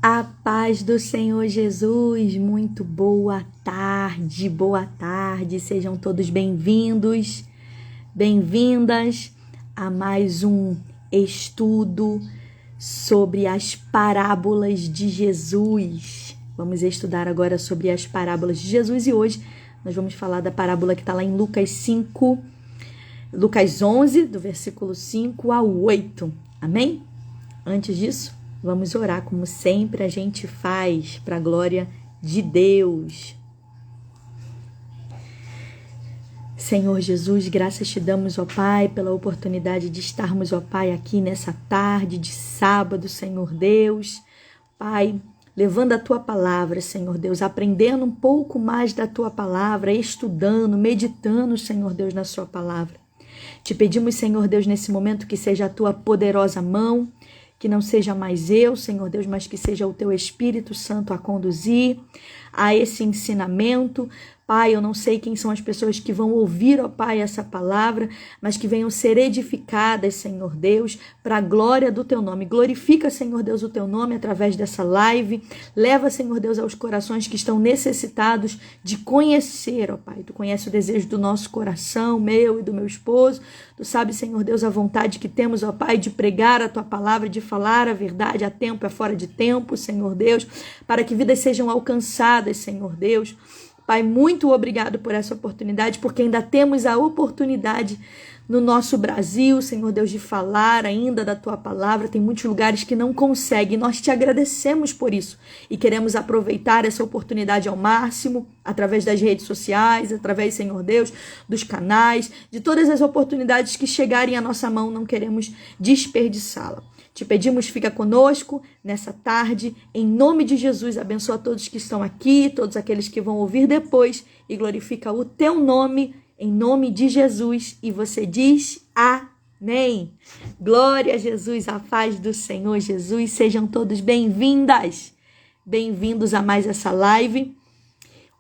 A paz do Senhor Jesus, muito boa tarde, sejam todos bem-vindos, bem-vindas a mais um estudo sobre as parábolas de Jesus. Vamos estudar agora sobre as parábolas de Jesus e hoje nós vamos falar da parábola que está lá em Lucas 11, do versículo 5 ao 8, amém? Antes disso, vamos orar como sempre a gente faz, para a glória de Deus. Senhor Jesus, graças te damos, ó Pai, pela oportunidade de estarmos, ó Pai, aqui nessa tarde de sábado, Senhor Deus. Pai, levando a Tua palavra, Senhor Deus, aprendendo um pouco mais da Tua palavra, estudando, meditando, Senhor Deus, na Sua palavra. Te pedimos, Senhor Deus, nesse momento que seja a Tua poderosa mão, que não seja mais eu, Senhor Deus, mas que seja o Teu Espírito Santo a conduzir a esse ensinamento. Pai, eu não sei quem são as pessoas que vão ouvir, ó Pai, essa palavra, mas que venham ser edificadas, Senhor Deus, para a glória do Teu nome. Glorifica, Senhor Deus, o Teu nome através dessa live. Leva, Senhor Deus, aos corações que estão necessitados de conhecer, ó Pai. Tu conheces o desejo do nosso coração, meu e do meu esposo. Tu sabes, Senhor Deus, a vontade que temos, ó Pai, de pregar a Tua palavra, de falar a verdade a tempo, é fora de tempo, Senhor Deus, para que vidas sejam alcançadas, Senhor Deus. Pai, muito obrigado por essa oportunidade, porque ainda temos a oportunidade no nosso Brasil, Senhor Deus, de falar ainda da Tua palavra. Tem muitos lugares que não conseguem. Nós te agradecemos por isso e queremos aproveitar essa oportunidade ao máximo, através das redes sociais, através, Senhor Deus, dos canais, de todas as oportunidades que chegarem à nossa mão, não queremos desperdiçá-la. Te pedimos, fica conosco nessa tarde, em nome de Jesus, abençoa todos que estão aqui, todos aqueles que vão ouvir depois e glorifica o Teu nome, em nome de Jesus. E você diz amém. Glória a Jesus, a paz do Senhor Jesus, sejam todos bem-vindas, bem-vindos a mais essa live.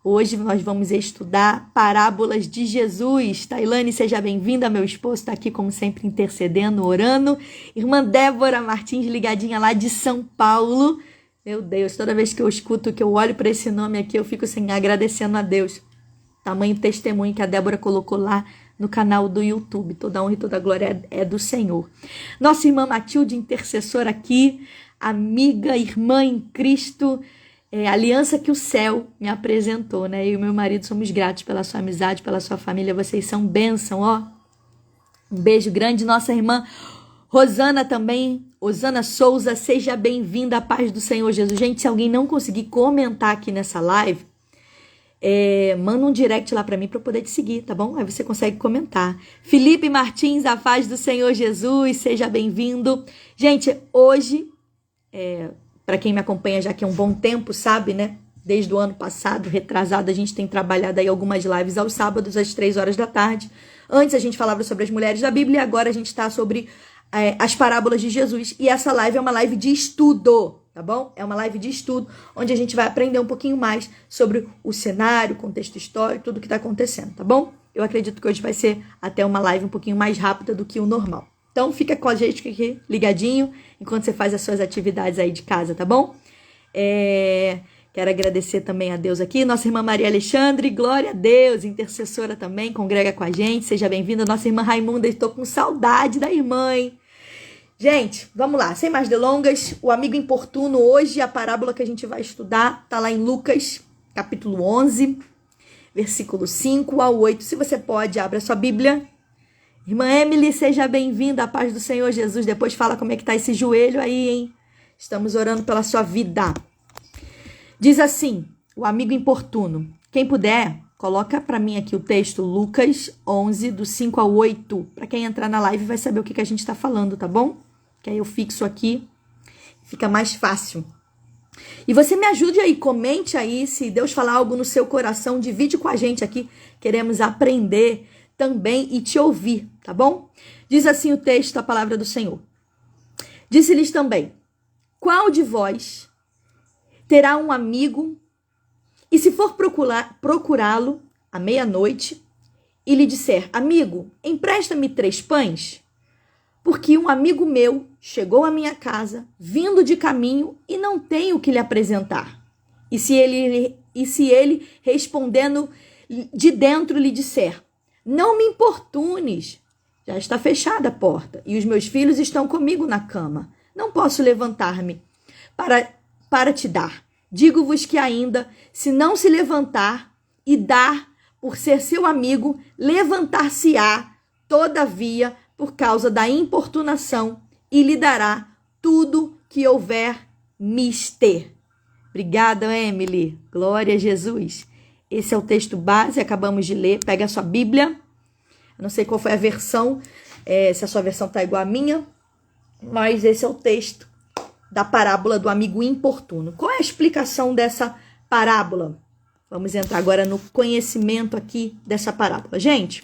Hoje nós vamos estudar parábolas de Jesus. Tailane, seja bem-vinda. Meu esposo está aqui, como sempre, intercedendo, orando. Irmã Débora Martins, ligadinha lá de São Paulo. Meu Deus, toda vez que eu escuto, que eu olho para esse nome aqui, eu fico assim, agradecendo a Deus. Tamanho testemunho que a Débora colocou lá no canal do YouTube. Toda honra e toda glória é do Senhor. Nossa irmã Matilde, intercessora aqui, amiga, irmã em Cristo, a aliança que o céu me apresentou, né? Eu e meu marido somos gratos pela sua amizade, pela sua família. Vocês são bênção, ó. Um beijo grande. Nossa irmã Rosana também, Rosana Souza, seja bem-vinda, à paz do Senhor Jesus. Gente, se alguém não conseguir comentar aqui nessa live, manda um direct lá para mim para eu poder te seguir, tá bom? Aí você consegue comentar. Felipe Martins, a paz do Senhor Jesus, seja bem-vindo. Gente, hoje, para quem me acompanha já que é um bom tempo, sabe, né? Desde o ano passado, retrasado, a gente tem trabalhado aí algumas lives aos sábados, às 3 horas da tarde. Antes a gente falava sobre as mulheres da Bíblia e agora a gente está sobre as parábolas de Jesus. E essa live é uma live de estudo, tá bom? É uma live de estudo, onde a gente vai aprender um pouquinho mais sobre o cenário, o contexto histórico, tudo que está acontecendo, tá bom? Eu acredito que hoje vai ser até uma live um pouquinho mais rápida do que o normal. Então, fica com a gente aqui, ligadinho, enquanto você faz as suas atividades aí de casa, tá bom? Quero agradecer também a Deus aqui. Nossa irmã Maria Alexandre, glória a Deus, intercessora também, congrega com a gente. Seja bem-vinda. Nossa irmã Raimunda, estou com saudade da irmã, hein? Gente, vamos lá, sem mais delongas. O amigo importuno hoje, a parábola que a gente vai estudar, tá lá em Lucas, capítulo 11, versículo 5 ao 8. Se você pode, abra sua Bíblia. Irmã Emily, seja bem-vinda, a paz do Senhor Jesus. Depois fala como é que tá esse joelho aí, hein? Estamos orando pela sua vida. Diz assim, o amigo importuno. Quem puder, coloca para mim aqui o texto, Lucas 11, do 5 ao 8. Para quem entrar na live vai saber o que a gente está falando, tá bom? Que aí eu fixo aqui, fica mais fácil. E você me ajude aí, comente aí, se Deus falar algo no seu coração, divide com a gente aqui. Queremos aprender também e te ouvir, tá bom? Diz assim o texto, a palavra do Senhor. Disse-lhes também, qual de vós terá um amigo e se for procurá-lo à meia-noite e lhe disser, amigo, empresta-me 3 pães? porque um amigo meu chegou à minha casa, vindo de caminho, e não tenho o que lhe apresentar. E se ele respondendo de dentro lhe disser, não me importunes, já está fechada a porta, e os meus filhos estão comigo na cama. Não posso levantar-me para te dar. Digo-vos que ainda, se não se levantar e dar por ser seu amigo, levantar-se-á, todavia, por causa da importunação, e lhe dará tudo que houver mister. Obrigada, Emily. Glória a Jesus. Esse é o texto base, acabamos de ler. Pega a sua Bíblia. Eu não sei qual foi a versão, se a sua versão está igual à minha, mas esse é o texto da parábola do amigo importuno. Qual é a explicação dessa parábola? Vamos entrar agora no conhecimento aqui dessa parábola. Gente,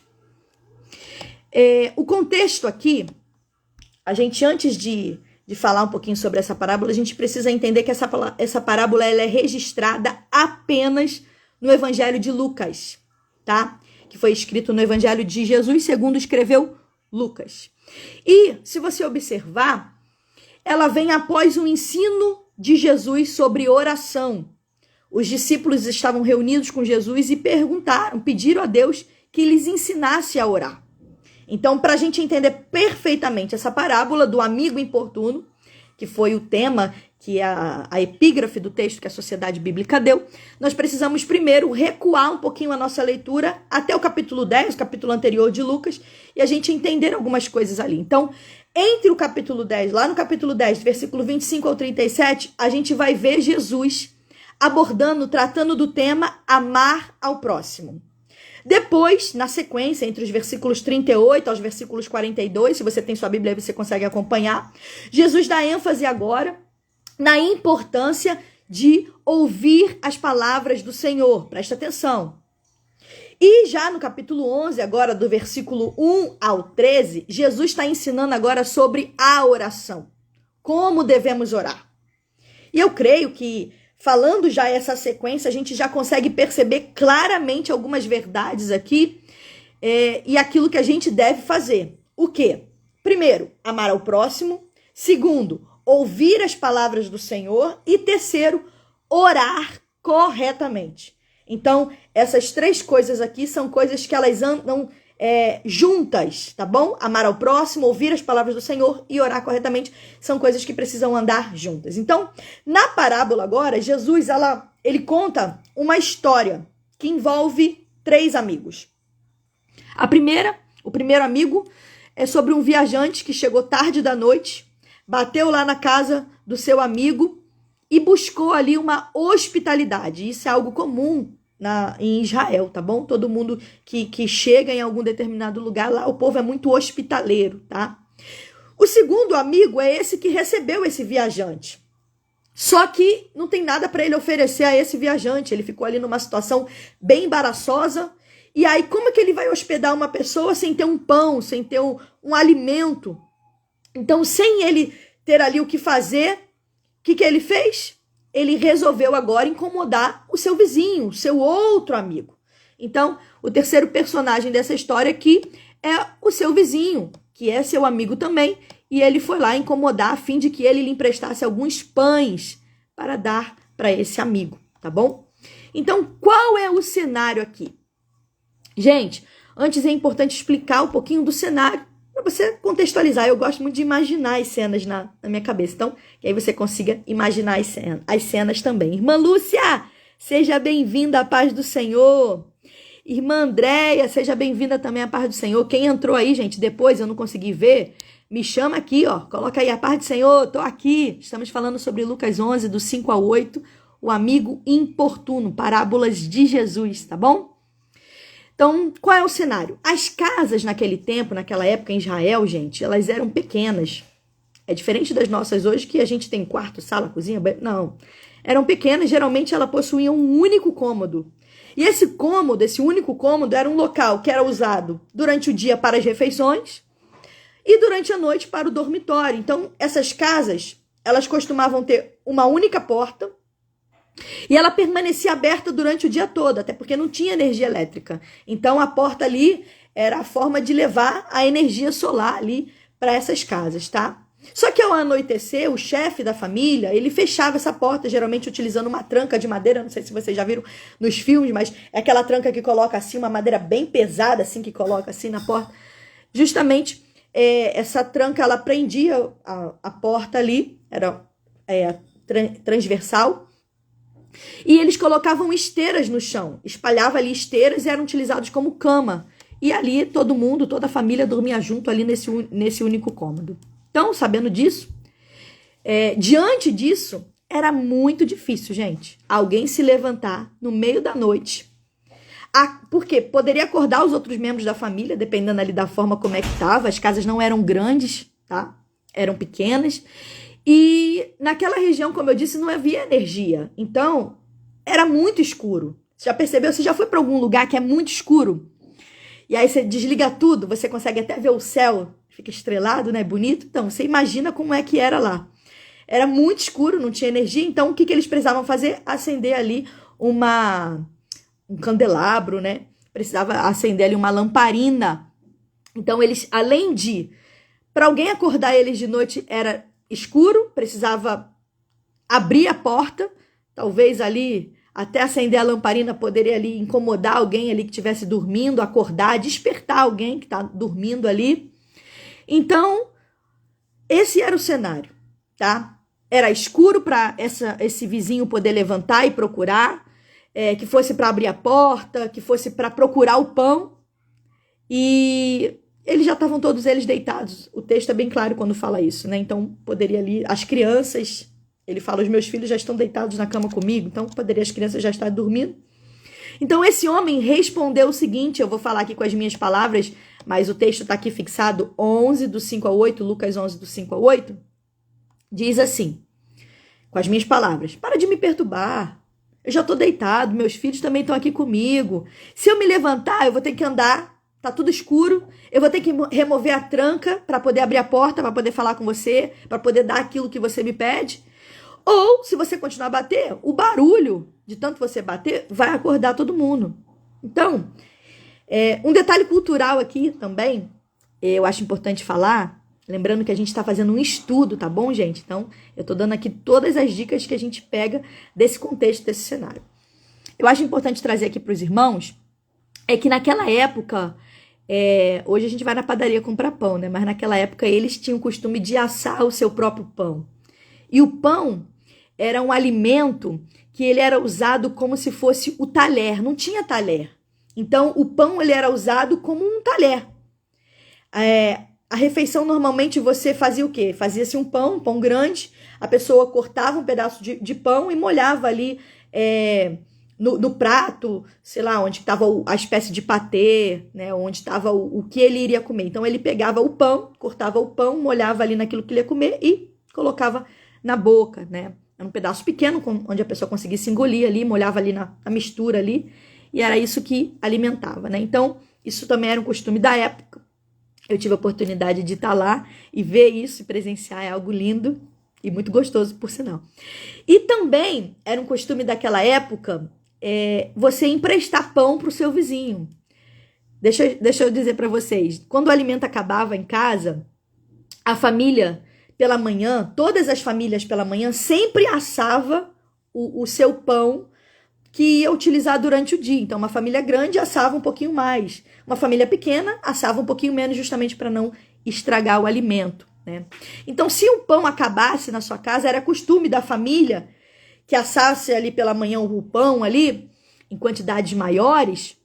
o contexto aqui, a gente antes de falar um pouquinho sobre essa parábola, a gente precisa entender que essa parábola ela é registrada apenas no Evangelho de Lucas, tá? Que foi escrito no Evangelho de Jesus, segundo escreveu Lucas. E, se você observar, ela vem após o ensino de Jesus sobre oração. Os discípulos estavam reunidos com Jesus e pediram a Deus que lhes ensinasse a orar. Então, para a gente entender perfeitamente essa parábola do amigo importuno, que foi o tema, que é a epígrafe do texto que a Sociedade Bíblica deu, nós precisamos primeiro recuar um pouquinho a nossa leitura até o capítulo 10, o capítulo anterior de Lucas, e a gente entender algumas coisas ali. Então, entre o capítulo 10, lá no capítulo 10, versículo 25 ao 37, a gente vai ver Jesus tratando do tema amar ao próximo. Depois, na sequência, entre os versículos 38 aos versículos 42, se você tem sua Bíblia, você consegue acompanhar, Jesus dá ênfase agora na importância de ouvir as palavras do Senhor. Presta atenção. E já no capítulo 11, agora do versículo 1 ao 13, Jesus está ensinando agora sobre a oração. Como devemos orar. E eu creio que, falando já essa sequência, a gente já consegue perceber claramente algumas verdades aqui e aquilo que a gente deve fazer. O quê? Primeiro, amar ao próximo. Segundo, ouvir as palavras do Senhor. E terceiro, orar corretamente. Então, essas três coisas aqui são coisas que elas andam juntas, tá bom? Amar ao próximo, ouvir as palavras do Senhor e orar corretamente são coisas que precisam andar juntas. Então, na parábola agora, Jesus, ele conta uma história que envolve três amigos. O primeiro amigo é sobre um viajante que chegou tarde da noite, bateu lá na casa do seu amigo e buscou ali uma hospitalidade. Isso é algo comum em Israel, tá bom? Todo mundo que chega em algum determinado lugar, lá o povo é muito hospitaleiro, tá? O segundo amigo é esse que recebeu esse viajante. Só que não tem nada para ele oferecer a esse viajante. Ele ficou ali numa situação bem embaraçosa. E aí, como é que ele vai hospedar uma pessoa sem ter um pão, sem ter um alimento? Então, sem ele ter ali o que fazer, o que ele fez? Ele resolveu agora incomodar o seu vizinho, o seu outro amigo. Então, o terceiro personagem dessa história aqui é o seu vizinho, que é seu amigo também, e ele foi lá incomodar a fim de que ele lhe emprestasse alguns pães para dar para esse amigo, tá bom? Então, qual é o cenário aqui? Gente, antes é importante explicar um pouquinho do cenário, para você contextualizar. Eu gosto muito de imaginar as cenas na minha cabeça. Então, que aí você consiga imaginar as cenas também. Irmã Lúcia, seja bem-vinda à paz do Senhor. Irmã Andréia, seja bem-vinda também à paz do Senhor. Quem entrou aí, gente, depois eu não consegui ver, me chama aqui, ó. Coloca aí a paz do Senhor, tô aqui. Estamos falando sobre Lucas 11, do 5 ao 8, o amigo importuno, parábolas de Jesus, tá bom? Então, qual é o cenário? As casas naquele tempo, naquela época em Israel, gente, elas eram pequenas. É diferente das nossas hoje, que a gente tem quarto, sala, cozinha, não. Eram pequenas, geralmente ela possuía um único cômodo. E esse único cômodo, era um local que era usado durante o dia para as refeições e durante a noite para o dormitório. Então, essas casas, elas costumavam ter uma única porta, e ela permanecia aberta durante o dia todo, até porque não tinha energia elétrica. Então, a porta ali era a forma de levar a energia solar ali para essas casas, tá? Só que ao anoitecer, o chefe da família, ele fechava essa porta, geralmente utilizando uma tranca de madeira, não sei se vocês já viram nos filmes, mas é aquela tranca que coloca assim, uma madeira bem pesada, assim, que coloca assim na porta. Justamente, essa tranca, ela prendia a porta ali, era transversal, e eles colocavam esteiras no chão, espalhavam ali esteiras e eram utilizados como cama. E ali todo mundo, toda a família dormia junto ali nesse único cômodo. Então, sabendo disso, diante disso, era muito difícil, gente, alguém se levantar no meio da noite. Porque poderia acordar os outros membros da família, dependendo ali da forma como é que estava. As casas não eram grandes, tá? Eram pequenas. E naquela região, como eu disse, não havia energia. Então, era muito escuro. Você já percebeu? Você já foi para algum lugar que é muito escuro? E aí você desliga tudo, você consegue até ver o céu, fica estrelado, né? Bonito. Então, você imagina como é que era lá. Era muito escuro, não tinha energia. Então, o que eles precisavam fazer? Acender ali um candelabro, né? Precisava acender ali uma lamparina. Então, eles, além de... Para alguém acordar eles de noite, era escuro, precisava abrir a porta, talvez ali até acender a lamparina poderia ali incomodar alguém ali que estivesse dormindo, acordar, despertar alguém que está dormindo ali. Então, esse era o cenário, tá? Era escuro para esse vizinho poder levantar e procurar, que fosse para abrir a porta, que fosse para procurar o pão. E eles já estavam todos eles deitados. O texto é bem claro quando fala isso, né? Então, poderia ali... As crianças... Ele fala, os meus filhos já estão deitados na cama comigo. Então, poderia as crianças já estar dormindo. Então, esse homem respondeu o seguinte... Eu vou falar aqui com as minhas palavras, mas o texto está aqui fixado 11, do 5 ao 8. Lucas 11, do 5 ao 8. Diz assim, com as minhas palavras. Para de me perturbar. Eu já estou deitado. Meus filhos também estão aqui comigo. Se eu me levantar, eu vou ter que andar... Tá tudo escuro, eu vou ter que remover a tranca para poder abrir a porta, para poder falar com você, para poder dar aquilo que você me pede. Ou, se você continuar a bater, o barulho de tanto você bater vai acordar todo mundo. Então, um detalhe cultural aqui também, eu acho importante falar, lembrando que a gente está fazendo um estudo, tá bom, gente? Então, eu tô dando aqui todas as dicas que a gente pega desse contexto, desse cenário. Eu acho importante trazer aqui para os irmãos, é que naquela época... hoje a gente vai na padaria comprar pão, né? Mas naquela época eles tinham o costume de assar o seu próprio pão. E o pão era um alimento que ele era usado como se fosse o talher, não tinha talher. Então o pão ele era usado como um talher. A refeição normalmente você fazia o quê? Fazia-se um pão grande, a pessoa cortava um pedaço de pão e molhava ali... No prato, sei lá, onde estava a espécie de patê, né, onde estava o que ele iria comer. Então, ele pegava o pão, cortava o pão, molhava ali naquilo que ele ia comer e colocava na boca, né? Era um pedaço pequeno, onde a pessoa conseguisse engolir ali, molhava ali na mistura ali, e era isso que alimentava, né? Então, isso também era um costume da época. Eu tive a oportunidade de estar lá e ver isso e presenciar, é algo lindo e muito gostoso, por sinal. E também era um costume daquela época... você emprestar pão para o seu vizinho. Deixa eu dizer para vocês, quando o alimento acabava em casa, a família, pela manhã, todas as famílias pela manhã, sempre assava o seu pão que ia utilizar durante o dia. Então, uma família grande assava um pouquinho mais. Uma família pequena assava um pouquinho menos, justamente para não estragar o alimento, né? Então, se o pão acabasse na sua casa, era costume da família que assasse ali pela manhã o pão ali, em quantidades maiores,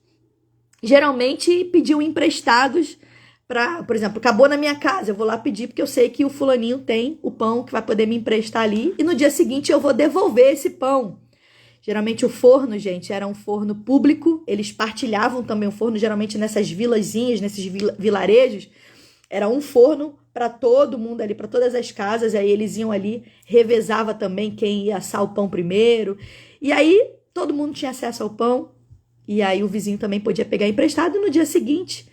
geralmente pediam emprestados para, por exemplo, acabou na minha casa, eu vou lá pedir porque eu sei que o fulaninho tem o pão que vai poder me emprestar ali e no dia seguinte eu vou devolver esse pão. Geralmente o forno, gente, era um forno público, eles partilhavam também o forno, geralmente nessas vilazinhas, nesses vilarejos, era um forno para todo mundo ali, para todas as casas, aí eles iam ali, revezava também quem ia assar o pão primeiro, e aí todo mundo tinha acesso ao pão, e aí o vizinho também podia pegar emprestado, e no dia seguinte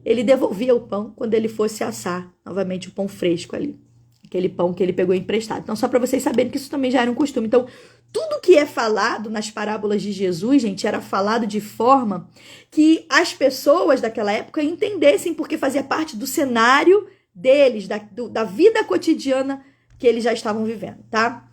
ele devolvia o pão quando ele fosse assar novamente o pão fresco ali, aquele pão que ele pegou emprestado. Então, só para vocês saberem que isso também já era um costume. Então, tudo que é falado nas parábolas de Jesus, gente, era falado de forma que as pessoas daquela época entendessem, porque fazia parte do cenário deles, da vida cotidiana que eles já estavam vivendo, tá?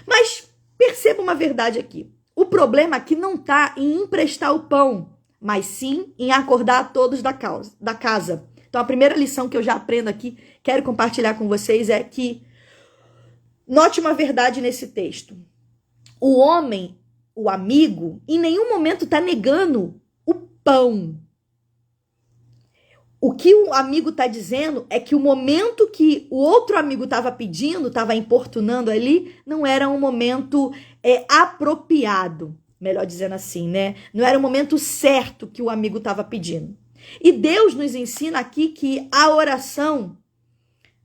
Mas perceba uma verdade aqui. O problema aqui não está em emprestar o pão, mas sim em acordar a todos da casa. Então, a primeira lição que eu já aprendo aqui, quero compartilhar com vocês, é que note uma verdade nesse texto. O homem, o amigo, em nenhum momento está negando o pão. O que o amigo está dizendo é que o momento que o outro amigo estava pedindo, estava importunando ali, não era um momento apropriado, melhor dizendo assim, né? Não era o momento certo que o amigo estava pedindo. E Deus nos ensina aqui que a oração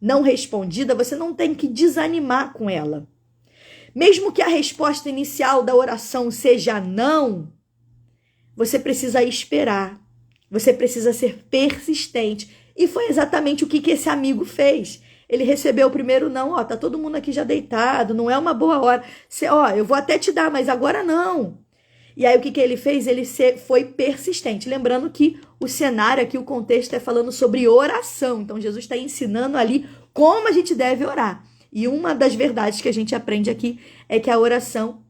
não respondida, você não tem que desanimar com ela. Mesmo que a resposta inicial da oração seja não, você precisa esperar. Você precisa ser persistente. E foi exatamente o que esse amigo fez. Ele recebeu o primeiro não. Tá todo mundo aqui já deitado, não é uma boa hora. Eu vou até te dar, mas agora não. E aí o que ele fez? Ele foi persistente. Lembrando que o cenário aqui, o contexto é falando sobre oração. Então Jesus está ensinando ali como a gente deve orar. E uma das verdades que a gente aprende aqui é que a oração,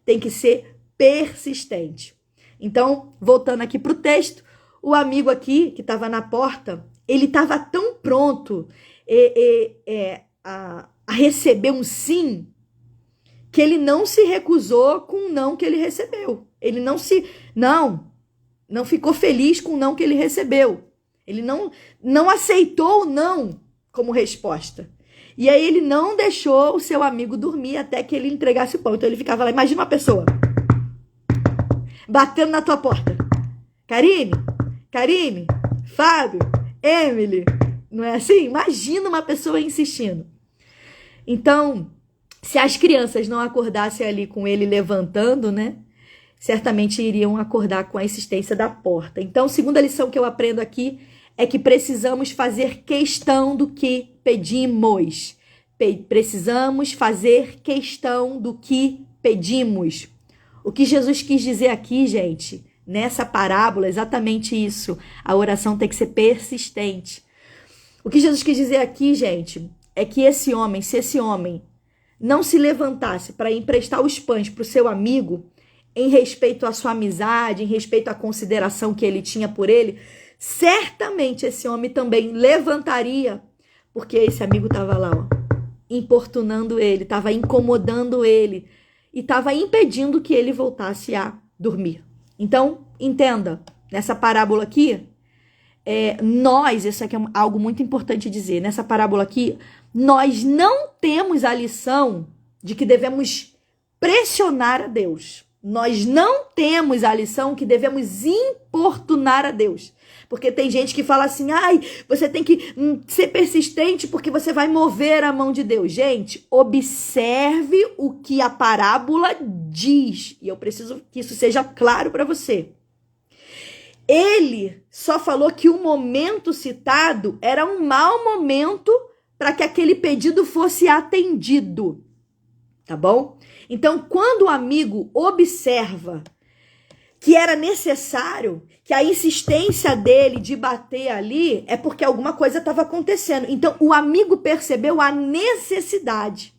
tem que ser persistente. Então, voltando aqui para o texto, o amigo aqui, que estava na porta, ele estava tão pronto a receber um sim, que ele não se recusou com o não que ele recebeu. Ele não ficou feliz com o não que ele recebeu. Ele não aceitou o não como resposta. E aí ele não deixou o seu amigo dormir até que ele entregasse o pão. Então ele ficava lá, imagina uma pessoa batendo na tua porta. Karine, Fábio, Emily. Não é assim? Imagina uma pessoa insistindo. Então, se as crianças não acordassem ali com ele levantando, né? Certamente iriam acordar com a insistência da porta. Então, segunda lição que eu aprendo aqui é que precisamos fazer questão do que pedimos. Precisamos fazer questão do que pedimos. O que Jesus quis dizer aqui, gente, nessa parábola, exatamente isso. A oração tem que ser persistente. O que Jesus quis dizer aqui, gente, é que se esse homem não se levantasse para emprestar os pães para o seu amigo, em respeito à sua amizade, em respeito à consideração que ele tinha por ele, certamente esse homem também levantaria, porque esse amigo estava lá, importunando ele, estava incomodando ele, e estava impedindo que ele voltasse a dormir. Então, entenda, nessa parábola aqui, isso aqui é algo muito importante dizer, nessa parábola aqui, nós não temos a lição de que devemos pressionar a Deus. Nós não temos a lição que devemos importunar a Deus. Porque tem gente que fala assim, você tem que ser persistente porque você vai mover a mão de Deus. Gente, observe o que a parábola diz. E eu preciso que isso seja claro para você. Ele só falou que o momento citado era um mau momento para que aquele pedido fosse atendido. Tá bom? Então, quando o amigo observa que era necessário, que a insistência dele de bater ali é porque alguma coisa estava acontecendo. Então, o amigo percebeu a necessidade.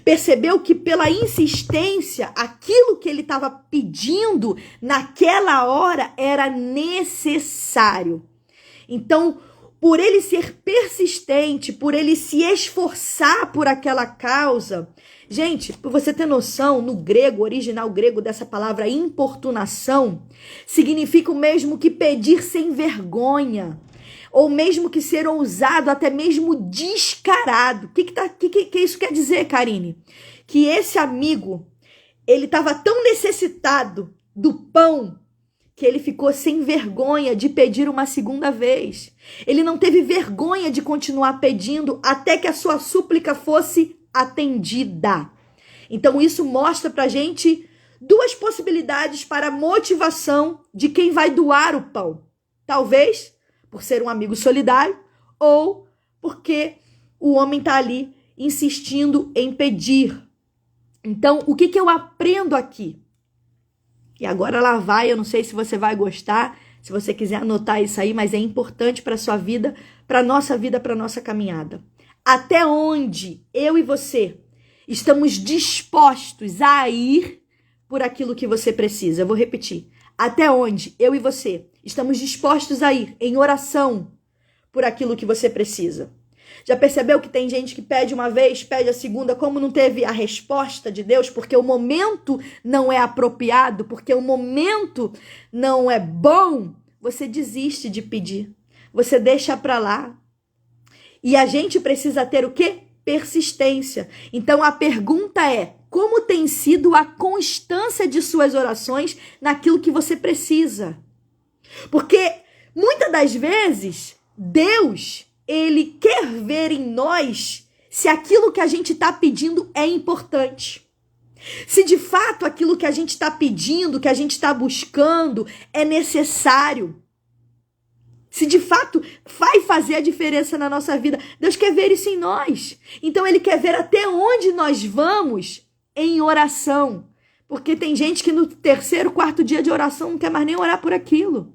Percebeu que pela insistência, aquilo que ele estava pedindo naquela hora era necessário. Então, por ele ser persistente, por ele se esforçar por aquela causa. Gente, para você ter noção, no grego, original grego dessa palavra importunação, significa o mesmo que pedir sem vergonha, ou mesmo que ser ousado, até mesmo descarado. O que isso quer dizer, Karine? Que esse amigo, ele estava tão necessitado do pão, que ele ficou sem vergonha de pedir uma segunda vez. Ele não teve vergonha de continuar pedindo até que a sua súplica fosse atendida. Então isso mostra pra gente duas possibilidades para a motivação de quem vai doar o pão. Talvez por ser um amigo solidário ou porque o homem tá ali insistindo em pedir. Então, o que eu aprendo aqui? E agora lá vai, eu não sei se você vai gostar, Se você quiser anotar isso aí, mas é importante para a sua vida, para a nossa vida, para a nossa caminhada. Até onde eu e você estamos dispostos a ir por aquilo que você precisa? Eu vou repetir. Até onde eu e você estamos dispostos a ir em oração por aquilo que você precisa? Já percebeu que tem gente que pede uma vez, pede a segunda, como não teve a resposta de Deus, porque o momento não é apropriado, porque o momento não é bom, você desiste de pedir. Você deixa para lá. E a gente precisa ter o quê? Persistência. Então a pergunta é: como tem sido a constância de suas orações naquilo que você precisa? Porque muitas das vezes Deus, ele quer ver em nós se aquilo que a gente está pedindo é importante. Se de fato aquilo que a gente está pedindo, que a gente está buscando é necessário. Se de fato vai fazer a diferença na nossa vida. Deus quer ver isso em nós. Então ele quer ver até onde nós vamos em oração. Porque tem gente que no terceiro, quarto dia de oração não quer mais nem orar por aquilo.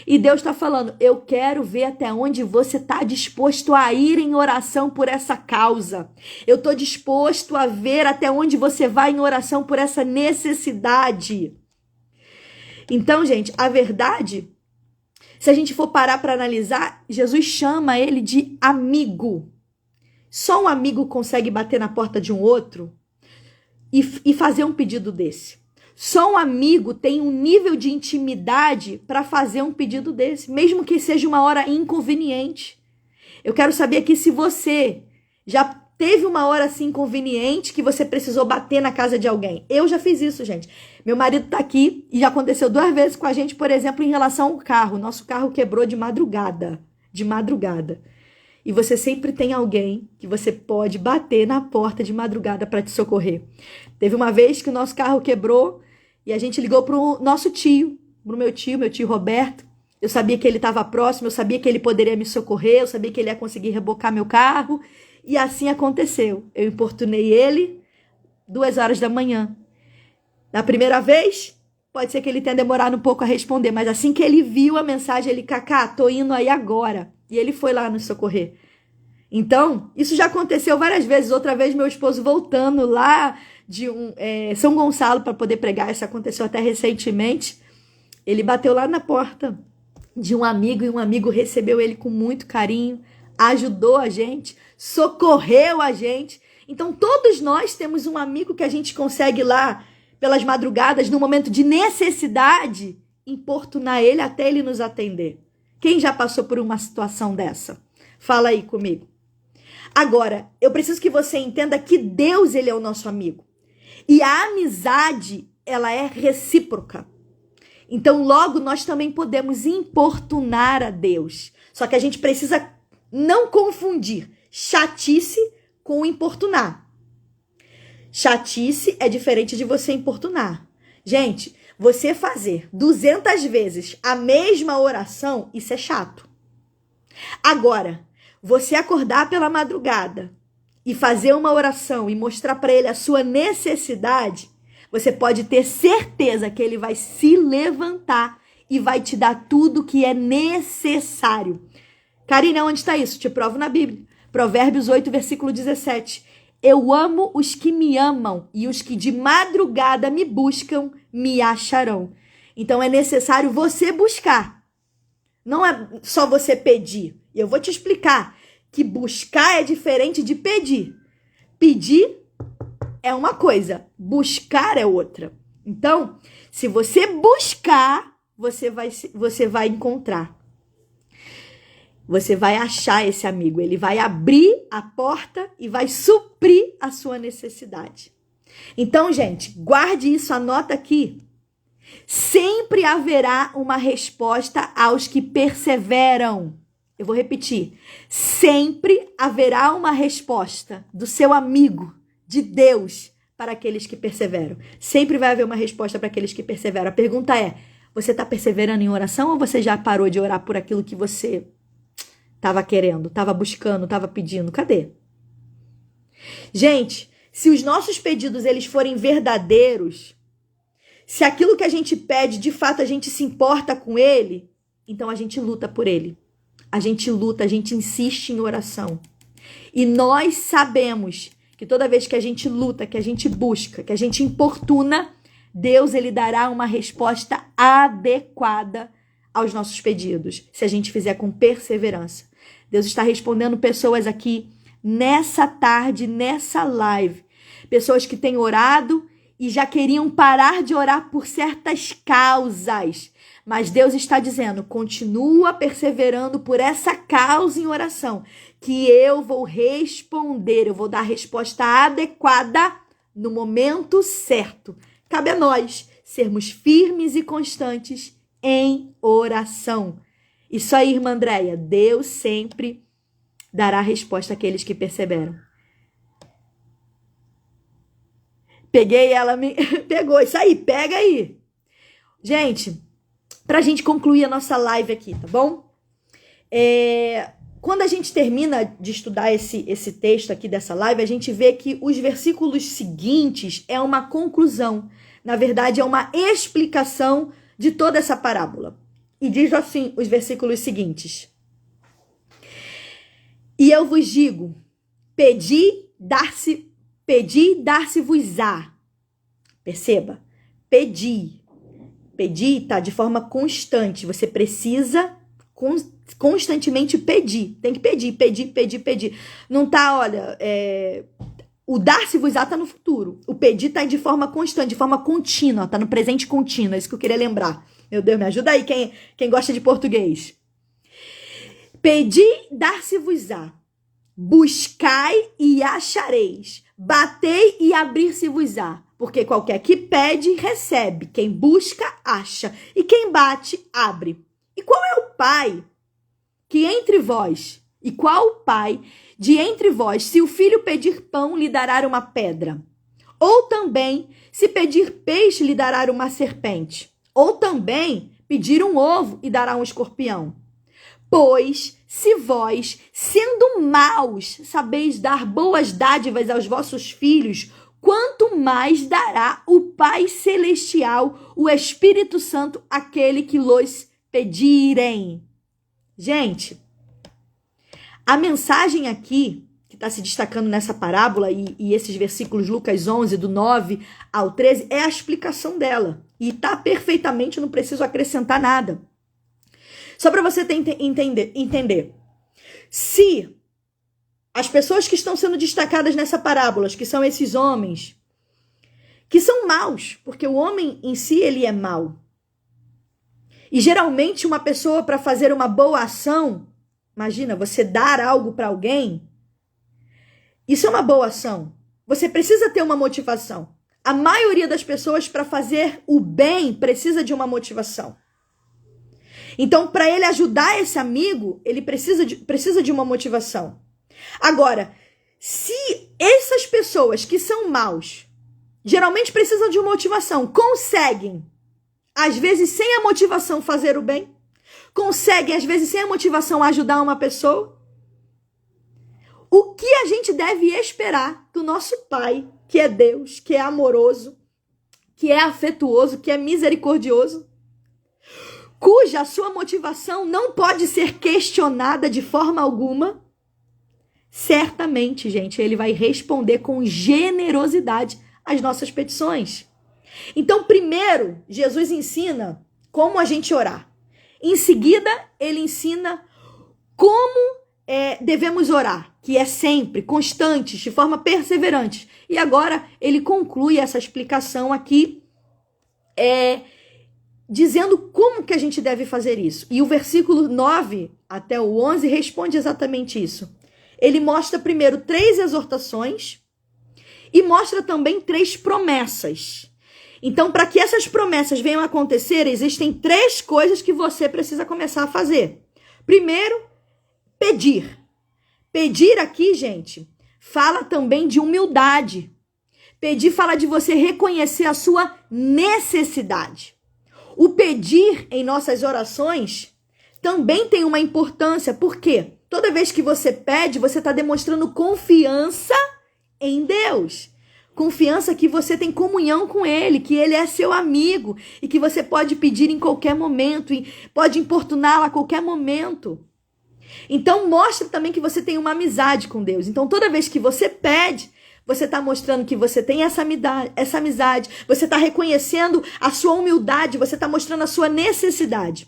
E Deus está falando: eu quero ver até onde você está disposto a ir em oração por essa causa. Eu estou disposto a ver até onde você vai em oração por essa necessidade. Então, gente, a verdade, se a gente for parar para analisar, Jesus chama ele de amigo. Só um amigo consegue bater na porta de um outro e fazer um pedido desse. Só um amigo tem um nível de intimidade para fazer um pedido desse, mesmo que seja uma hora inconveniente. Eu quero saber aqui se você já teve uma hora assim inconveniente que você precisou bater na casa de alguém. Eu já fiz isso, gente. Meu marido tá aqui e já aconteceu 2 vezes com a gente, por exemplo, em relação ao carro. Nosso carro quebrou de madrugada. De madrugada. E você sempre tem alguém que você pode bater na porta de madrugada para te socorrer. Teve uma vez que o nosso carro quebrou e a gente ligou pro nosso tio, pro meu tio Roberto. Eu sabia que ele estava próximo, eu sabia que ele poderia me socorrer, eu sabia que ele ia conseguir rebocar meu carro. E assim aconteceu. Eu importunei ele 2 horas da manhã. Na primeira vez, pode ser que ele tenha demorado um pouco a responder, mas assim que ele viu a mensagem, ele: Cacá, tô indo aí agora. E ele foi lá nos socorrer. Então, isso já aconteceu várias vezes. Outra vez, meu esposo voltando lá de São Gonçalo para poder pregar. Isso aconteceu até recentemente. Ele bateu lá na porta de um amigo e um amigo recebeu ele com muito carinho, ajudou a gente, socorreu a gente. Então, todos nós temos um amigo que a gente consegue lá pelas madrugadas, no momento de necessidade, importunar ele até ele nos atender. Quem já passou por uma situação dessa? Fala aí comigo. Agora, eu preciso que você entenda que Deus, ele é o nosso amigo. E a amizade, ela é recíproca. Então, logo, nós também podemos importunar a Deus. Só que a gente precisa não confundir chatice com importunar. Chatice é diferente de você importunar. Gente, você fazer 200 vezes a mesma oração, isso é chato. Agora, você acordar pela madrugada e fazer uma oração e mostrar para ele a sua necessidade, você pode ter certeza que ele vai se levantar e vai te dar tudo que é necessário. Karina, onde está isso? Te provo na Bíblia. Provérbios 8, versículo 17. Eu amo os que me amam e os que de madrugada me buscam me acharão. Então é necessário você buscar. Não é só você pedir. Eu vou te explicar que buscar é diferente de pedir. Pedir é uma coisa, buscar é outra. Então, se você buscar, você vai encontrar. Você vai achar esse amigo. Ele vai abrir a porta e vai suprir a sua necessidade. Então, gente, guarde isso, anota aqui. Sempre haverá uma resposta aos que perseveram. Eu vou repetir. Sempre haverá uma resposta do seu amigo, de Deus, para aqueles que perseveram. Sempre vai haver uma resposta para aqueles que perseveram. A pergunta é: você está perseverando em oração ou você já parou de orar por aquilo que você estava querendo, estava buscando, estava pedindo? Cadê? Gente, se os nossos pedidos eles forem verdadeiros, Se aquilo que a gente pede, de fato, a gente se importa com ele, então a gente luta por ele. A gente luta, a gente insiste em oração. E nós sabemos que toda vez que a gente luta, que a gente busca, que a gente importuna, Deus, ele dará uma resposta adequada aos nossos pedidos, se a gente fizer com perseverança. Deus está respondendo pessoas aqui nessa tarde, nessa live. Pessoas que têm orado e já queriam parar de orar por certas causas. Mas Deus está dizendo, continua perseverando por essa causa em oração, que eu vou responder, eu vou dar a resposta adequada no momento certo. Cabe a nós sermos firmes e constantes em oração. Isso aí, irmã Andréia, Deus sempre dará resposta àqueles que perseveram. Peguei, ela me pegou. Isso aí, pega aí. Gente, pra gente concluir a nossa live aqui, tá bom? Quando a gente termina de estudar esse texto aqui dessa live, a gente vê que os versículos seguintes é uma conclusão. Na verdade, é uma explicação de toda essa parábola. E diz assim os versículos seguintes. E eu vos digo, pedi, dar-se-vos-á. Perceba, pedi tá de forma constante. Você precisa constantemente pedir. Tem que pedir. Não tá, olha, o dar-se-vos-á tá no futuro. O pedir tá de forma constante, de forma contínua, tá no presente contínuo. É isso que eu queria lembrar. Meu Deus, me ajuda aí, quem gosta de português. Pedi, dar-se-vos-á. Buscai e achareis. Batei e abrir-se-vos-á. Porque qualquer que pede, recebe. Quem busca, acha. E quem bate, abre. E qual é o pai que entre vós? E qual o pai de entre vós, se o filho pedir pão, lhe dará uma pedra? Ou também, se pedir peixe, lhe dará uma serpente? Ou também, pedir um ovo e dará um escorpião? Pois, se vós, sendo maus, sabeis dar boas dádivas aos vossos filhos, quanto mais dará o Pai Celestial, o Espírito Santo, àquele que lhes pedirem. Gente, a mensagem aqui, que está se destacando nessa parábola, e esses versículos, Lucas 11, do 9 ao 13, é a explicação dela. E está perfeitamente, não preciso acrescentar nada. Só para você entender. Se as pessoas que estão sendo destacadas nessa parábola, que são esses homens, que são maus, porque o homem em si, ele é mau. E geralmente uma pessoa, para fazer uma boa ação, imagina, você dar algo para alguém, isso é uma boa ação. Você precisa ter uma motivação. A maioria das pessoas, para fazer o bem, precisa de uma motivação. Então, para ele ajudar esse amigo, ele precisa de uma motivação. Agora, se essas pessoas que são maus, geralmente precisam de uma motivação, conseguem, às vezes sem a motivação, fazer o bem, conseguem, às vezes sem a motivação, ajudar uma pessoa, o que a gente deve esperar do nosso Pai, que é Deus, que é amoroso, que é afetuoso, que é misericordioso, cuja a sua motivação não pode ser questionada de forma alguma? Certamente, gente, ele vai responder com generosidade às nossas petições. Então, primeiro, Jesus ensina como a gente orar. Em seguida, ele ensina como devemos orar, que é sempre, constantes, de forma perseverante. E agora, ele conclui essa explicação aqui, dizendo como que a gente deve fazer isso. E o versículo 9 até o 11 responde exatamente isso. Ele mostra primeiro 3 exortações e mostra também 3 promessas. Então, para que essas promessas venham a acontecer, existem 3 coisas que você precisa começar a fazer. Primeiro, pedir. Pedir aqui, gente, fala também de humildade. Pedir fala de você reconhecer a sua necessidade. O pedir em nossas orações também tem uma importância, porque toda vez que você pede, você está demonstrando confiança em Deus. Confiança que você tem comunhão com Ele, que Ele é seu amigo e que você pode pedir em qualquer momento, e pode importuná-lo a qualquer momento. Então, mostra também que você tem uma amizade com Deus. Então, toda vez que você pede, você está mostrando que você tem essa amizade, você está reconhecendo a sua humildade, você está mostrando a sua necessidade.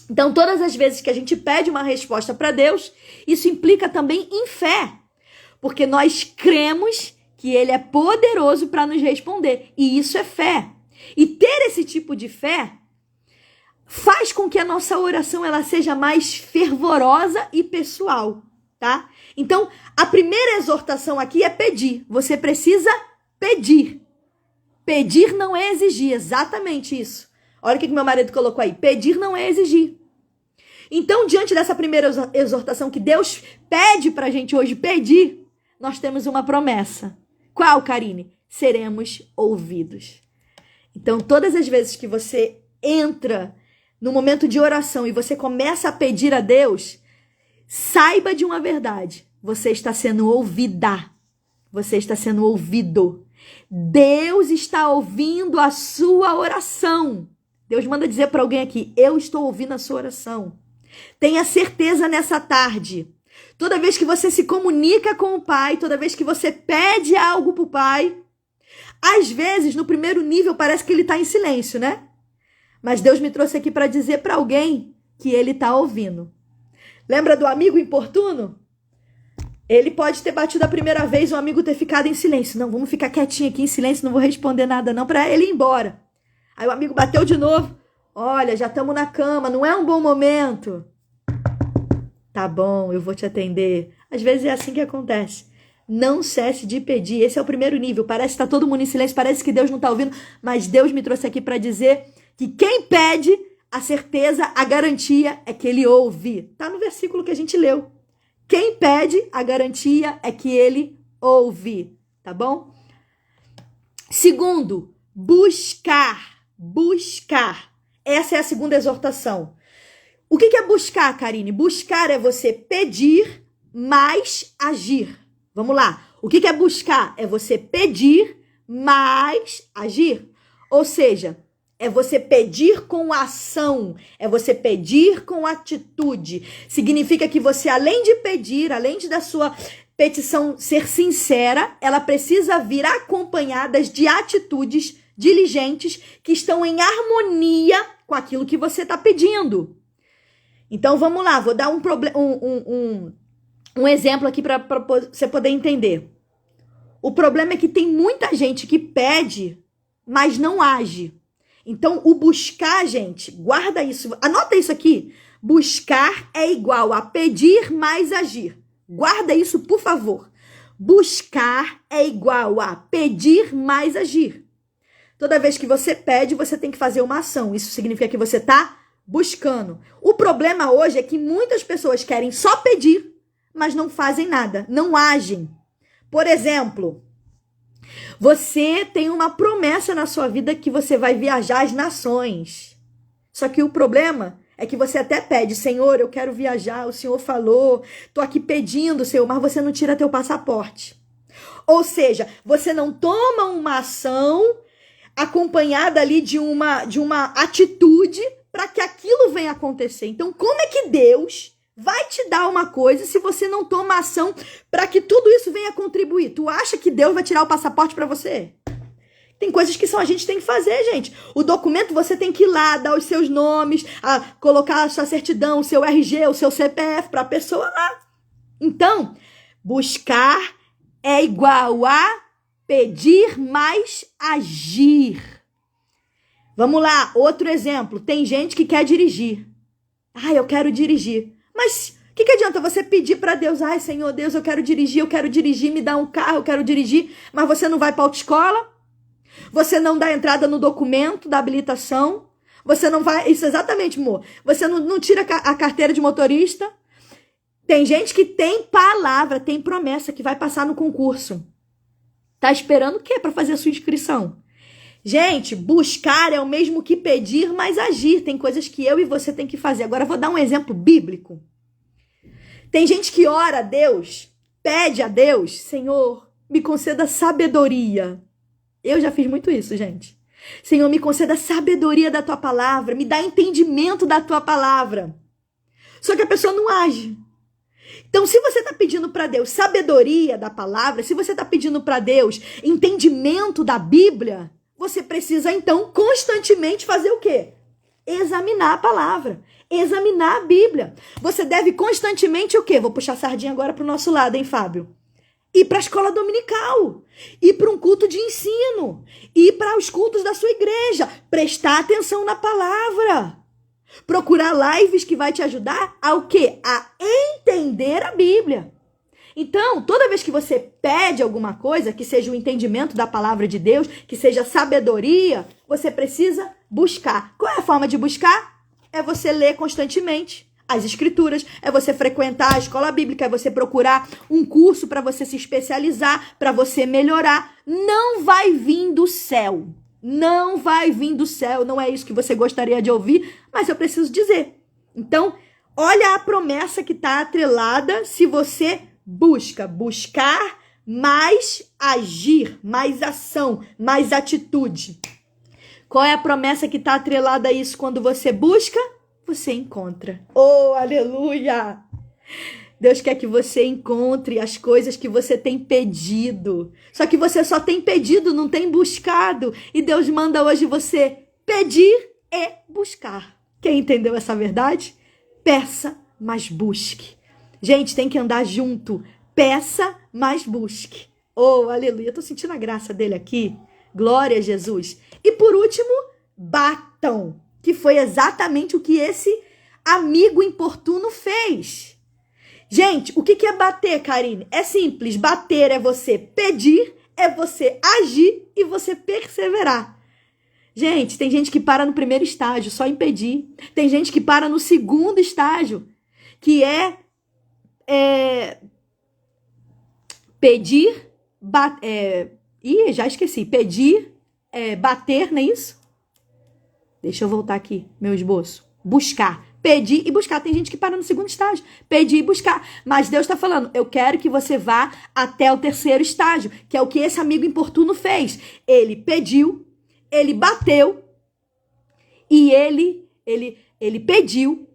Então, todas as vezes que a gente pede uma resposta para Deus, isso implica também em fé, porque nós cremos que Ele é poderoso para nos responder, e isso é fé. E ter esse tipo de fé faz com que a nossa oração ela seja mais fervorosa e pessoal, tá? Então, a primeira exortação aqui é pedir. Você precisa pedir. Pedir não é exigir, exatamente isso. Olha o que meu marido colocou aí. Pedir não é exigir. Então, diante dessa primeira exortação que Deus pede pra gente hoje pedir, nós temos uma promessa. Qual, Karine? Seremos ouvidos. Então, todas as vezes que você entra no momento de oração e você começa a pedir a Deus, saiba de uma verdade. Você está sendo ouvida. Você está sendo ouvido. Deus está ouvindo a sua oração. Deus manda dizer para alguém aqui, eu estou ouvindo a sua oração. Tenha certeza nessa tarde. Toda vez que você se comunica com o Pai, toda vez que você pede algo para o Pai, às vezes, no primeiro nível, parece que ele está em silêncio, né? Mas Deus me trouxe aqui para dizer para alguém que ele está ouvindo. Lembra do amigo importuno? Ele pode ter batido a primeira vez, o amigo ter ficado em silêncio. Não, vamos ficar quietinho aqui em silêncio, não vou responder nada não, para ele ir embora. Aí o amigo bateu de novo. Olha, já estamos na cama, não é um bom momento. Tá bom, eu vou te atender. Às vezes é assim que acontece. Não cesse de pedir. Esse é o primeiro nível. Parece que está todo mundo em silêncio, parece que Deus não está ouvindo, mas Deus me trouxe aqui para dizer que quem pede, a certeza, a garantia é que ele ouve. Tá no versículo que a gente leu. Quem pede, a garantia é que ele ouve. Tá bom? Segundo, buscar. Buscar. Essa é a segunda exortação. O que é buscar, Karine? Buscar é você pedir, mais agir. Vamos lá. O que é buscar? É você pedir, mais agir. Ou seja, é você pedir com ação, é você pedir com atitude. Significa que você, além de pedir, além da sua petição ser sincera, ela precisa vir acompanhada de atitudes diligentes que estão em harmonia com aquilo que você está pedindo. Então, vamos lá, vou dar um exemplo aqui para você poder entender. O problema é que tem muita gente que pede, mas não age. Então, o buscar, gente, guarda isso, anota isso aqui. Buscar é igual a pedir mais agir. Guarda isso, por favor. Buscar é igual a pedir mais agir. Toda vez que você pede, você tem que fazer uma ação. Isso significa que você está buscando. O problema hoje é que muitas pessoas querem só pedir, mas não fazem nada, não agem. Por exemplo, você tem uma promessa na sua vida que você vai viajar às nações. Só que o problema é que você até pede, Senhor, eu quero viajar, o Senhor falou, tô aqui pedindo, Senhor, mas você não tira teu passaporte. Ou seja, você não toma uma ação acompanhada ali de uma atitude para que aquilo venha acontecer. Então, como é que Deus vai te dar uma coisa se você não toma ação para que tudo isso venha contribuir? Tu acha que Deus vai tirar o passaporte para você? Tem coisas que só a gente tem que fazer, gente. O documento você tem que ir lá, dar os seus nomes, colocar a sua certidão, o seu RG, o seu CPF para a pessoa lá. Então, buscar é igual a pedir mais agir. Vamos lá, outro exemplo. Tem gente que quer dirigir. Eu quero dirigir. Mas o que adianta você pedir para Deus? Senhor Deus, eu quero dirigir, me dá um carro, eu quero dirigir. Mas você não vai para a autoescola? Você não dá entrada no documento da habilitação? Você não vai... Isso exatamente, amor. Você não tira a carteira de motorista? Tem gente que tem palavra, tem promessa que vai passar no concurso. Tá esperando o quê para fazer a sua inscrição? Gente, buscar é o mesmo que pedir, mas agir. Tem coisas que eu e você tem que fazer. Agora, eu vou dar um exemplo bíblico. Tem gente que ora a Deus, pede a Deus, Senhor, me conceda sabedoria. Eu já fiz muito isso, gente. Senhor, me conceda sabedoria da tua palavra, me dá entendimento da tua palavra. Só que a pessoa não age. Então, se você está pedindo para Deus sabedoria da palavra, se você está pedindo para Deus entendimento da Bíblia, você precisa, então, constantemente fazer o quê? Examinar a palavra, examinar a Bíblia. Você deve constantemente o quê? Vou puxar a sardinha agora para o nosso lado, hein, Fábio? Ir para a escola dominical, ir para um culto de ensino, ir para os cultos da sua igreja, prestar atenção na palavra. Procurar lives que vai te ajudar ao quê? A entender a Bíblia. Então, toda vez que você pede alguma coisa, que seja o entendimento da palavra de Deus, que seja sabedoria, você precisa buscar. Qual é a forma de buscar? É você ler constantemente as escrituras, é você frequentar a escola bíblica, é você procurar um curso para você se especializar, para você melhorar. Não vai vir do céu. Não vai vir do céu, não é isso que você gostaria de ouvir, mas eu preciso dizer. Então, olha a promessa que está atrelada se você buscar mais agir, mais ação, mais atitude. Qual é a promessa que está atrelada a isso? Quando você busca, você encontra. Oh, aleluia! Deus quer que você encontre as coisas que você tem pedido. Só que você só tem pedido, não tem buscado. E Deus manda hoje você pedir e buscar. Quem entendeu essa verdade? Peça, mas busque. Gente, tem que andar junto. Peça, mas busque. Oh, aleluia. Eu tô sentindo a graça dele aqui. Glória a Jesus. E por último, batam. Que foi exatamente o que esse amigo importuno fez. Gente, o que é bater, Karine? É simples. Bater é você pedir, é você agir e você perseverar. Gente, tem gente que para no primeiro estágio, só em pedir. Tem gente que para no segundo estágio, que é pedir, já esqueci. Pedir, bater, não é isso? Deixa eu voltar aqui, meu esboço. Buscar. Pedir e buscar. Tem gente que para no segundo estágio. Pedir e buscar. Mas Deus está falando, eu quero que você vá até o terceiro estágio, que é o que esse amigo importuno fez. Ele pediu, ele bateu, e ele pediu,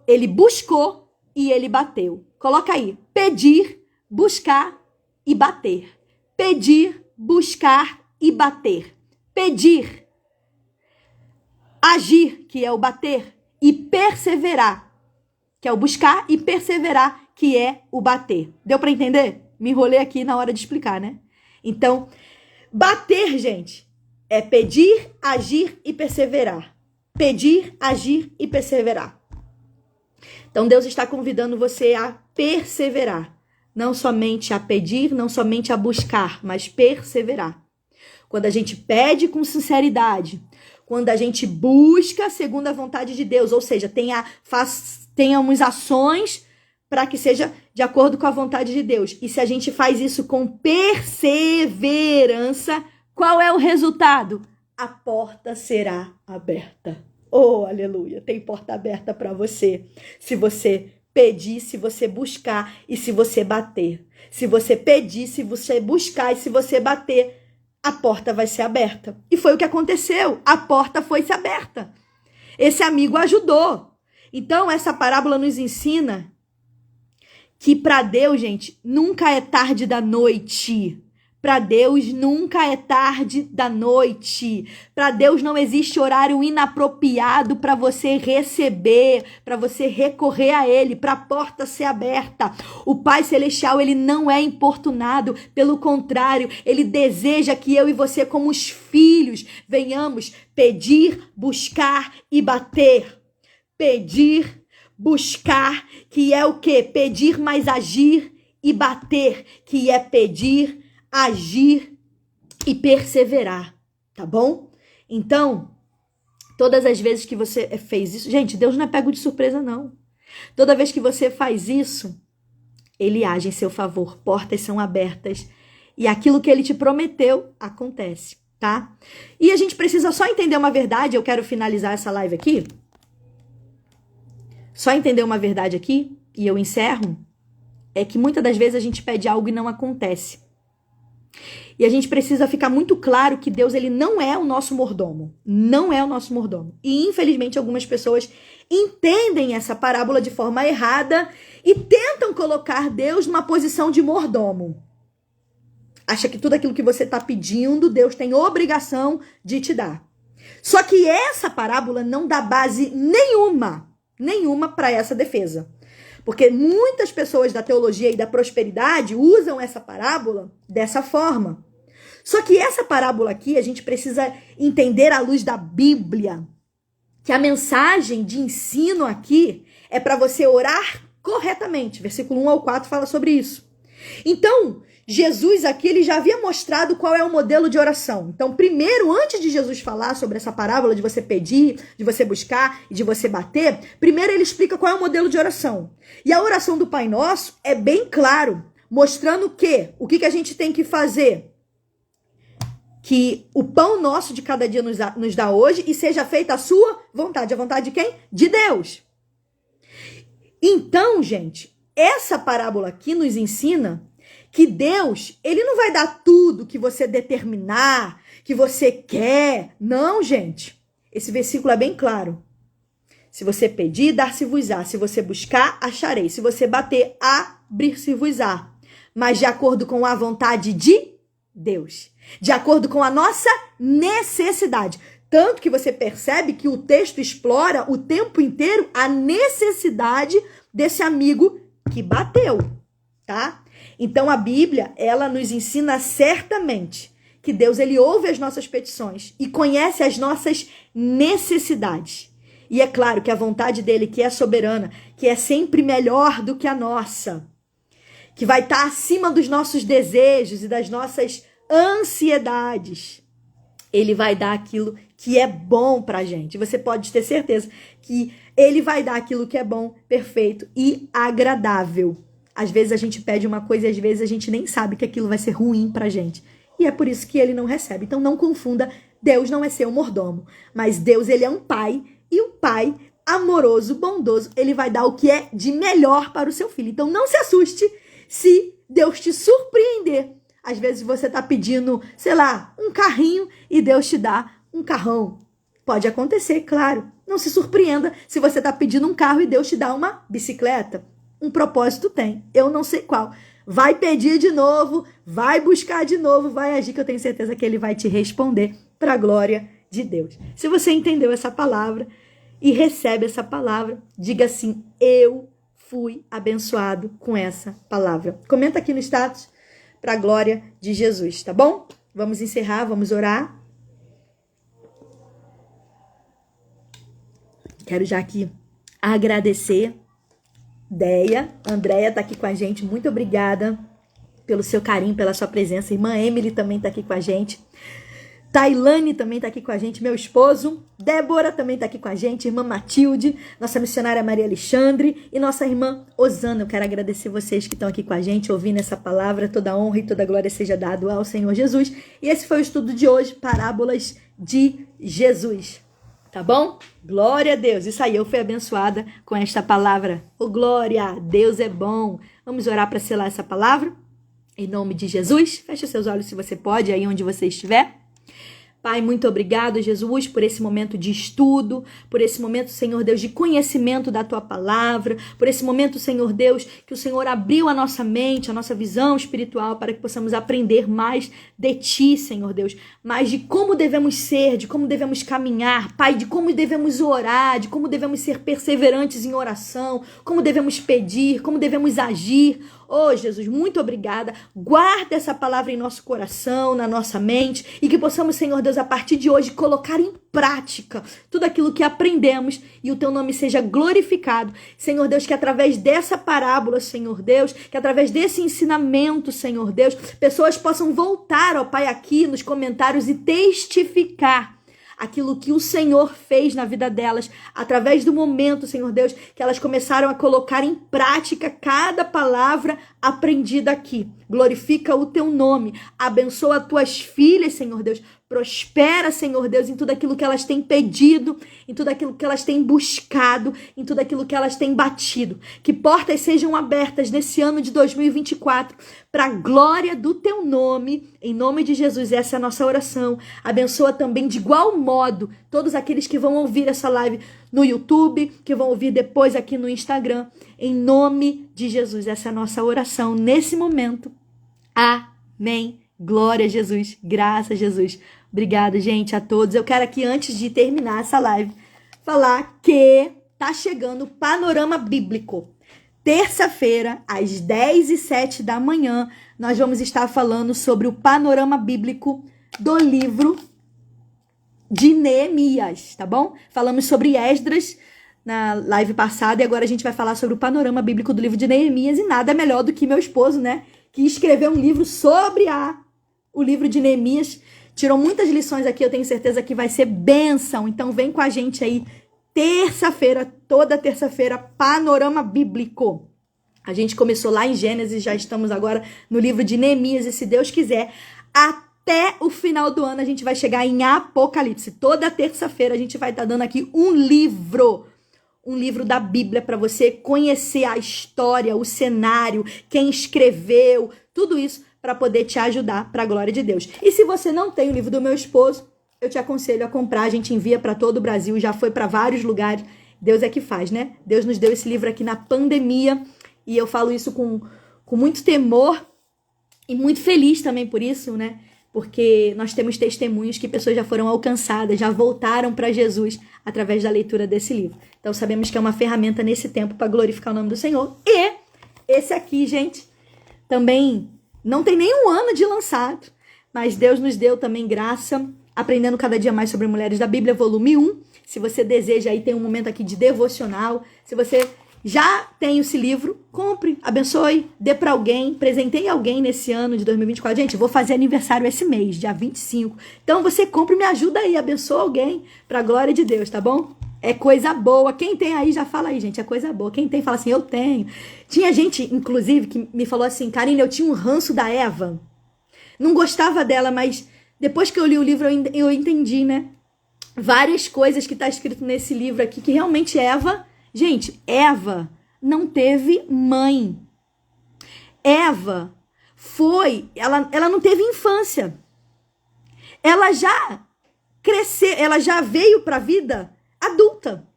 ele buscou e ele bateu. Coloca aí, pedir, buscar e bater. Pedir, buscar e bater. Pedir, agir, que é o bater, e perseverar, que é o buscar, e perseverar, que é o bater. Deu para entender? Me enrolei aqui na hora de explicar, né? Então, bater, gente, é pedir, agir e perseverar. Pedir, agir e perseverar. Então, Deus está convidando você a perseverar. Não somente a pedir, não somente a buscar, mas perseverar. Quando a gente pede com sinceridade, quando a gente busca segundo a vontade de Deus, ou seja, tenhamos ações para que seja de acordo com a vontade de Deus. E se a gente faz isso com perseverança, qual é o resultado? A porta será aberta. Oh, aleluia! Tem porta aberta para você. Se você pedir, se você buscar e se você bater. Se você pedir, se você buscar e se você bater, a porta vai ser aberta. E foi o que aconteceu. A porta foi-se aberta. Esse amigo ajudou. Então, essa parábola nos ensina que para Deus, gente, nunca é tarde da noite. Para Deus nunca é tarde da noite. Para Deus não existe horário inapropriado para você receber, para você recorrer a Ele, para a porta ser aberta. O Pai Celestial, Ele não é importunado, pelo contrário, Ele deseja que eu e você, como os filhos, venhamos pedir, buscar e bater. Pedir, buscar, que é o quê? Pedir mais agir, e bater, que é pedir, agir e perseverar, tá bom? Então, todas as vezes que você fez isso, gente, Deus não é pego de surpresa, não. Toda vez que você faz isso, Ele age em seu favor, portas são abertas e aquilo que Ele te prometeu acontece, tá? E a gente precisa só entender uma verdade, eu quero finalizar essa live aqui. Só entender uma verdade aqui, e eu encerro, é que muitas das vezes a gente pede algo e não acontece. E a gente precisa ficar muito claro que Deus, ele não é o nosso mordomo. Não é o nosso mordomo. E, infelizmente, algumas pessoas entendem essa parábola de forma errada e tentam colocar Deus numa posição de mordomo. Acha que tudo aquilo que você está pedindo, Deus tem obrigação de te dar. Só que essa parábola não dá base nenhuma para essa defesa. Porque muitas pessoas da teologia e da prosperidade usam essa parábola dessa forma. Só que essa parábola aqui, a gente precisa entender à luz da Bíblia, que a mensagem de ensino aqui é para você orar corretamente. Versículo 1 ao 4 fala sobre isso. Então, Jesus aqui, ele já havia mostrado qual é o modelo de oração. Então, primeiro, antes de Jesus falar sobre essa parábola de você pedir, de você buscar e de você bater, primeiro ele explica qual é o modelo de oração. E a oração do Pai Nosso é bem claro, mostrando que o que a gente tem que fazer? Que o pão nosso de cada dia nos dá hoje e seja feita a sua vontade. A vontade de quem? De Deus. Então, gente, essa parábola aqui nos ensina que Deus, ele não vai dar tudo que você determinar, que você quer. Não, gente. Esse versículo é bem claro. Se você pedir, dar-se-vos-á. Se você buscar, acharei. Se você bater, abrir-se-vos-á. Mas de acordo com a vontade de Deus. De acordo com a nossa necessidade. Tanto que você percebe que o texto explora o tempo inteiro a necessidade desse amigo que bateu, tá? Então a Bíblia, ela nos ensina certamente que Deus, ele ouve as nossas petições e conhece as nossas necessidades. E é claro que a vontade dele, que é soberana, que é sempre melhor do que a nossa, que vai estar acima dos nossos desejos e das nossas ansiedades, ele vai dar aquilo que é bom pra gente. Você pode ter certeza que ele vai dar aquilo que é bom, perfeito e agradável. Às vezes a gente pede uma coisa e às vezes a gente nem sabe que aquilo vai ser ruim pra gente. E é por isso que ele não recebe. Então não confunda, Deus não é seu mordomo. Mas Deus, ele é um pai, e o pai amoroso, bondoso, ele vai dar o que é de melhor para o seu filho. Então não se assuste se Deus te surpreender. Às vezes você tá pedindo, sei lá, um carrinho e Deus te dá um carrão. Pode acontecer, claro. Não se surpreenda se você tá pedindo um carro e Deus te dá uma bicicleta. Um propósito tem, eu não sei qual. Vai pedir de novo, vai buscar de novo, vai agir, que eu tenho certeza que ele vai te responder para a glória de Deus. Se você entendeu essa palavra e recebe essa palavra, diga assim: eu fui abençoado com essa palavra. Comenta aqui no status para a glória de Jesus, tá bom? Vamos encerrar, vamos orar. Quero já aqui agradecer Deia, Andréia tá aqui com a gente, muito obrigada pelo seu carinho, pela sua presença. Irmã Emily também tá aqui com a gente. Tailane também tá aqui com a gente, meu esposo. Débora também tá aqui com a gente. Irmã Matilde, nossa missionária Maria Alexandre e nossa irmã Osana. Eu quero agradecer vocês que estão aqui com a gente, ouvindo essa palavra. Toda honra e toda glória seja dado ao Senhor Jesus. E esse foi o estudo de hoje, Parábolas de Jesus. Tá bom? Glória a Deus. Isso aí, eu fui abençoada com esta palavra. Oh, glória, Deus é bom. Vamos orar para selar essa palavra? Em nome de Jesus. Feche seus olhos se você pode, aí onde você estiver. Pai, muito obrigado, Jesus, por esse momento de estudo, por esse momento, Senhor Deus, de conhecimento da Tua palavra, por esse momento, Senhor Deus, que o Senhor abriu a nossa mente, a nossa visão espiritual, para que possamos aprender mais de Ti, Senhor Deus, mais de como devemos ser, de como devemos caminhar, Pai, de como devemos orar, de como devemos ser perseverantes em oração, como devemos pedir, como devemos agir. Oh, Jesus, muito obrigada. Guarda essa palavra em nosso coração, na nossa mente, e que possamos, Senhor Deus, a partir de hoje, colocar em prática tudo aquilo que aprendemos e o Teu nome seja glorificado. Senhor Deus, que através dessa parábola, Senhor Deus, que através desse ensinamento, Senhor Deus, pessoas possam voltar, ó Pai, aqui nos comentários e testificar aquilo que o Senhor fez na vida delas, através do momento, Senhor Deus, que elas começaram a colocar em prática cada palavra aprendido aqui. Glorifica o teu nome. Abençoa as tuas filhas, Senhor Deus. Prospera, Senhor Deus, em tudo aquilo que elas têm pedido, em tudo aquilo que elas têm buscado, em tudo aquilo que elas têm batido. Que portas sejam abertas nesse ano de 2024 para a glória do teu nome. Em nome de Jesus, essa é a nossa oração. Abençoa também de igual modo todos aqueles que vão ouvir essa live no YouTube, que vão ouvir depois aqui no Instagram. Em nome de Jesus, essa é a nossa oração nesse momento. Amém. Glória a Jesus, graças a Jesus. Obrigada, gente, a todos. Eu quero aqui, antes de terminar essa live, falar que tá chegando o Panorama Bíblico. Terça-feira, às 10h07 da manhã, nós vamos estar falando sobre o Panorama Bíblico do livro de Neemias, tá bom? Falamos sobre Esdras na live passada e agora a gente vai falar sobre o Panorama Bíblico do livro de Neemias e nada melhor do que meu esposo, né? Que escreveu um livro sobre o livro de Neemias. Tirou muitas lições aqui, eu tenho certeza que vai ser bênção. Então vem com a gente aí, terça-feira, toda terça-feira, Panorama Bíblico. A gente começou lá em Gênesis, já estamos agora no livro de Neemias, e se Deus quiser, até o final do ano a gente vai chegar em Apocalipse. Toda terça-feira a gente vai estar dando aqui um livro da Bíblia para você conhecer a história, o cenário, quem escreveu, tudo isso para poder te ajudar para a glória de Deus. E se você não tem o livro do meu esposo, eu te aconselho a comprar. A gente envia para todo o Brasil, já foi para vários lugares. Deus é que faz, né? Deus nos deu esse livro aqui na pandemia e eu falo isso com muito temor e muito feliz também por isso, né? Porque nós temos testemunhos que pessoas já foram alcançadas, já voltaram para Jesus através da leitura desse livro. Então sabemos que é uma ferramenta nesse tempo para glorificar o nome do Senhor. E esse aqui, gente, também não tem nem um ano de lançado, mas Deus nos deu também graça, aprendendo cada dia mais sobre Mulheres da Bíblia, volume 1. Se você deseja, aí tem um momento aqui de devocional. Se você já tem esse livro, compre, abençoe, dê para alguém, presenteie alguém nesse ano de 2024. Gente, eu vou fazer aniversário esse mês, dia 25. Então você compre e me ajuda aí, abençoa alguém para a glória de Deus, tá bom? É coisa boa. Quem tem aí, já fala aí, gente. É coisa boa. Quem tem, fala assim, eu tenho. Tinha gente, inclusive, que me falou assim, Karine, eu tinha um ranço da Eva. Não gostava dela, mas depois que eu li o livro, eu entendi, né? Várias coisas que tá escrito nesse livro aqui, que realmente Eva... Gente, Eva não teve mãe. Eva ela não teve infância. Ela já cresceu, ela já veio para a vida adulta.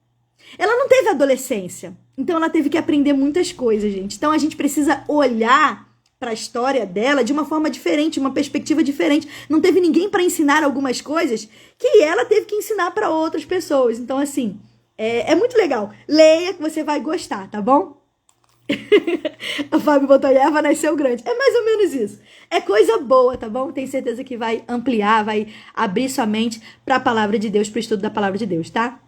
Ela não teve adolescência. Então ela teve que aprender muitas coisas, gente. Então a gente precisa olhar para a história dela de uma forma diferente, uma perspectiva diferente. Não teve ninguém para ensinar algumas coisas que ela teve que ensinar para outras pessoas. Então assim, é muito legal. Leia que você vai gostar, tá bom? A Fábio botou, Eva nasceu grande. É mais ou menos isso. É coisa boa, tá bom? Tenho certeza que vai ampliar, vai abrir sua mente para a palavra de Deus, para o estudo da palavra de Deus, tá?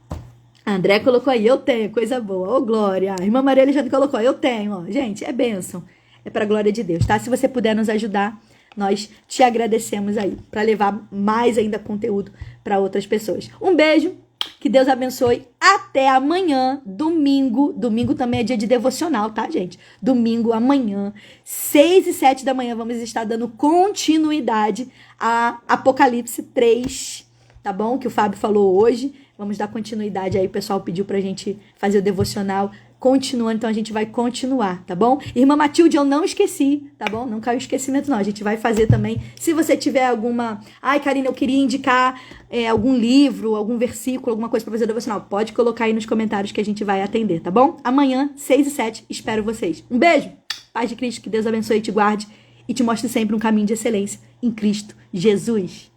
A André colocou aí, eu tenho, coisa boa. Ô, glória. A irmã Maria Alexandre colocou, eu tenho, ó. Gente, é bênção. É para a glória de Deus, tá? Se você puder nos ajudar, nós te agradecemos aí, para levar mais ainda conteúdo para outras pessoas. Um beijo. Que Deus abençoe. Até amanhã, domingo. Domingo também é dia de devocional, tá, gente? Domingo, amanhã, 6 e 7 da manhã, vamos estar dando continuidade a Apocalipse 3, tá bom? Que o Fábio falou hoje. Vamos dar continuidade aí. O pessoal pediu pra gente fazer o devocional continuando, então a gente vai continuar, tá bom? Irmã Matilde, eu não esqueci, tá bom? Não caiu esquecimento, não. A gente vai fazer também. Se você tiver alguma... Ai, Karine, eu queria indicar algum livro, algum versículo, alguma coisa pra fazer devocional. Pode colocar aí nos comentários que a gente vai atender, tá bom? Amanhã, 6 e 7, espero vocês. Um beijo! Paz de Cristo, que Deus abençoe e te guarde e te mostre sempre um caminho de excelência em Cristo Jesus.